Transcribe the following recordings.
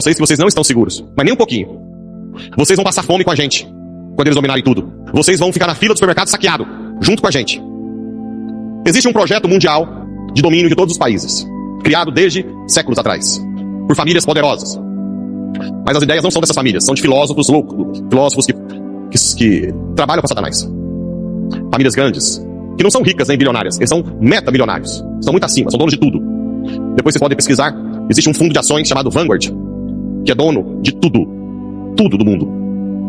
vocês que vocês não estão seguros, mas nem um pouquinho. Vocês vão passar fome com a gente, quando eles dominarem tudo. Vocês vão ficar na fila do supermercado saqueado, junto com a gente. Existe um projeto mundial de domínio de todos os países, criado desde séculos atrás, por famílias poderosas. Mas as ideias não são dessas famílias, são de filósofos loucos, filósofos que trabalham com Satanás. Famílias grandes, que não são ricas nem bilionárias, eles são metamilionários, estão muito acima, são donos de tudo. Depois vocês podem pesquisar, existe um fundo de ações chamado Vanguard, que é dono de tudo, tudo do mundo,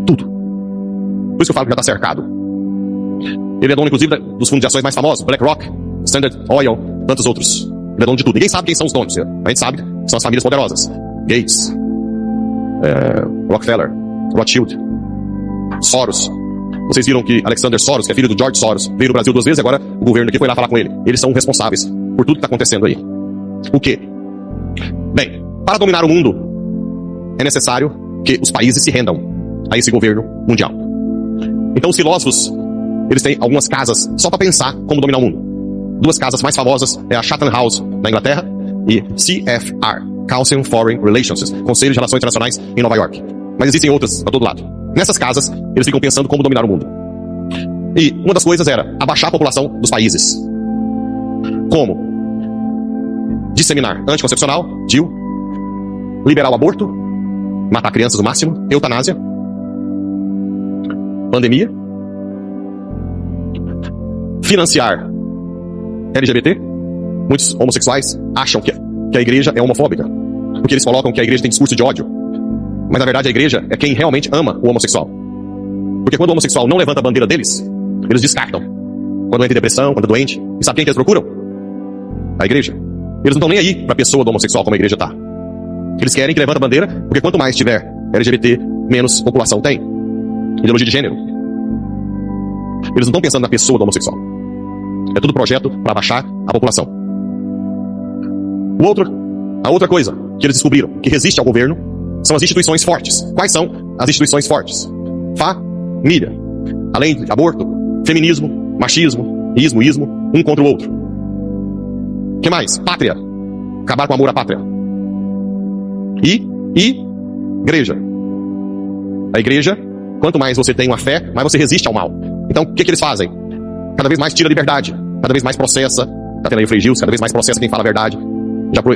tudo. Por isso que eu falo que já está cercado. Ele é dono, inclusive, dos fundos de ações mais famosos, BlackRock, Standard Oil, tantos outros. Ele é dono de tudo. Ninguém sabe quem são os donos. A gente sabe que são as famílias poderosas. Gates, Rockefeller, Rothschild, Soros. Vocês viram que Alexander Soros, que é filho do George Soros, veio no Brasil 2 vezes, agora o governo aqui foi lá falar com ele. Eles são responsáveis por tudo que está acontecendo aí. O quê? Bem, para dominar o mundo, é necessário que os países se rendam a esse governo mundial. Então os filósofos, eles têm algumas casas só para pensar como dominar o mundo. 2 casas mais famosas é a Chatham House, na Inglaterra, e CFR, Council on Foreign Relations, Conselho de Relações Internacionais, em Nova York. Mas existem outras para todo lado. Nessas casas, eles ficam pensando como dominar o mundo. E uma das coisas era abaixar a população dos países. Como? Disseminar anticoncepcional, DIU, liberar o aborto, matar crianças o máximo, eutanásia, pandemia, financiar LGBT. Muitos homossexuais acham que a igreja é homofóbica, porque eles colocam que a igreja tem discurso de ódio. Mas na verdade a igreja é quem realmente ama o homossexual. Porque quando o homossexual não levanta a bandeira deles, eles descartam. Quando entra em depressão, quando é doente. E sabe quem que eles procuram? A igreja. Eles não estão nem aí pra pessoa do homossexual como a igreja tá. Eles querem que levante a bandeira, porque quanto mais tiver LGBT, menos população tem. Ideologia de gênero. Eles não estão pensando na pessoa do homossexual. É tudo projeto para baixar a população. A outra coisa que eles descobriram, que resiste ao governo, são as instituições fortes. Quais são as instituições fortes? Família. Além de aborto, feminismo, machismo, ismo, um contra o outro. O que mais? Pátria. Acabar com o amor à pátria. E igreja. A igreja, quanto mais você tem uma fé, mais você resiste ao mal. Então, o que eles fazem? Cada vez mais tira a liberdade. Cada vez mais processa. Tá tendo aí o Frei Gils, cada vez mais processa quem fala a verdade.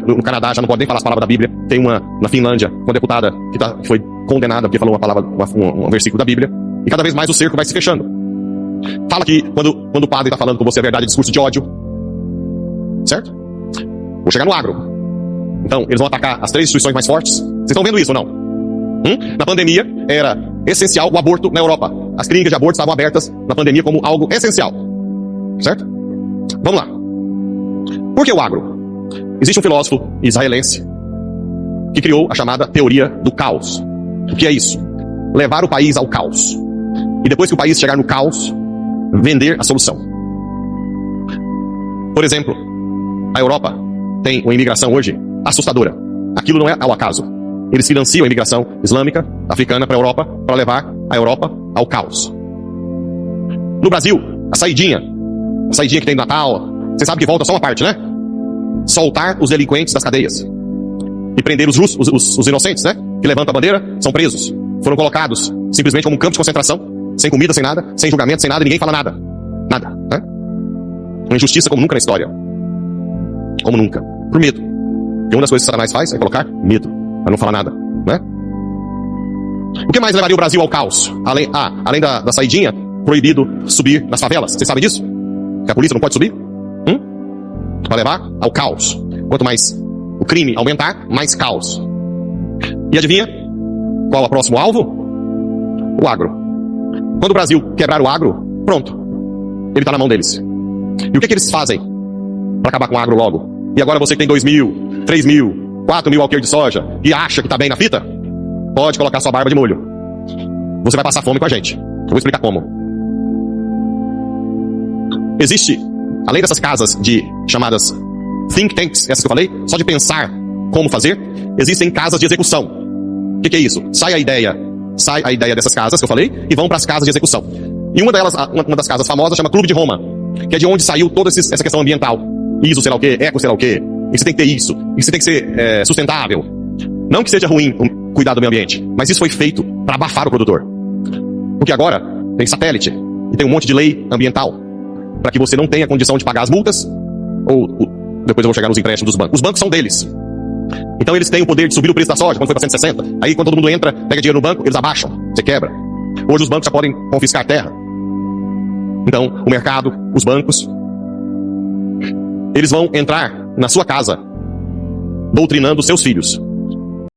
No Canadá já não pode nem falar as palavras da Bíblia. Tem uma na Finlândia, uma deputada que foi condenada porque falou uma palavra, um versículo da Bíblia. E cada vez mais o cerco vai se fechando. Fala que quando o padre está falando com você a verdade, é discurso de ódio. Certo? Vou chegar no agro. Então, eles vão atacar as 3 instituições mais fortes. Vocês estão vendo isso ou não? Na pandemia, era essencial o aborto na Europa. As clínicas de aborto estavam abertas na pandemia como algo essencial. Certo? Vamos lá. Por que o agro? Existe um filósofo israelense que criou a chamada teoria do caos. O que é isso? Levar o país ao caos. E depois que o país chegar no caos, vender a solução. Por exemplo, a Europa tem uma imigração hoje assustadora. Aquilo não é ao acaso. Eles financiam a imigração islâmica, africana para a Europa, para levar a Europa ao caos. No Brasil, a saidinha que tem no Natal, você sabe que volta só uma parte, né? Soltar os delinquentes das cadeias. E prender os justos, os inocentes, né? Que levantam a bandeira, são presos. Foram colocados simplesmente como um campo de concentração, sem comida, sem nada, sem julgamento, sem nada, e ninguém fala nada. Nada, né? Uma injustiça como nunca na história. Como nunca. Por medo. E uma das coisas que Satanás faz é colocar medo, para não falar nada, né? O que mais levaria o Brasil ao caos? Além da saidinha, proibido subir nas favelas. Vocês sabem disso? Que a polícia não pode subir? Para levar ao caos. Quanto mais o crime aumentar, mais caos. E adivinha? Qual é o próximo alvo? O agro. Quando o Brasil quebrar o agro, pronto. Ele está na mão deles. E o que eles fazem para acabar com o agro logo? E agora você que tem 2.000, 3.000, 4.000 alqueires de soja e acha que está bem na fita, pode colocar sua barba de molho. Você vai passar fome com a gente. Eu vou explicar como. Existe, além dessas casas chamadas think tanks, essas que eu falei, só de pensar como fazer, existem casas de execução. O que é isso? Sai a ideia dessas casas que eu falei e vão para as casas de execução. E uma das casas famosas chama Clube de Roma, que é de onde saiu toda essa questão ambiental. ISO sei lá o que, eco sei lá o que, e você tem que ter isso, e você tem que ser sustentável. Não que seja ruim cuidar do meio ambiente, mas isso foi feito para abafar o produtor. Porque agora tem satélite e tem um monte de lei ambiental para que você não tenha condição de pagar as multas, ou depois eu vou chegar nos empréstimos dos bancos. Os bancos são deles. Então eles têm o poder de subir o preço da soja quando foi para 160. Aí quando todo mundo entra, pega dinheiro no banco, eles abaixam, você quebra. Hoje os bancos já podem confiscar terra. Então o mercado, os bancos, eles vão entrar na sua casa doutrinando seus filhos.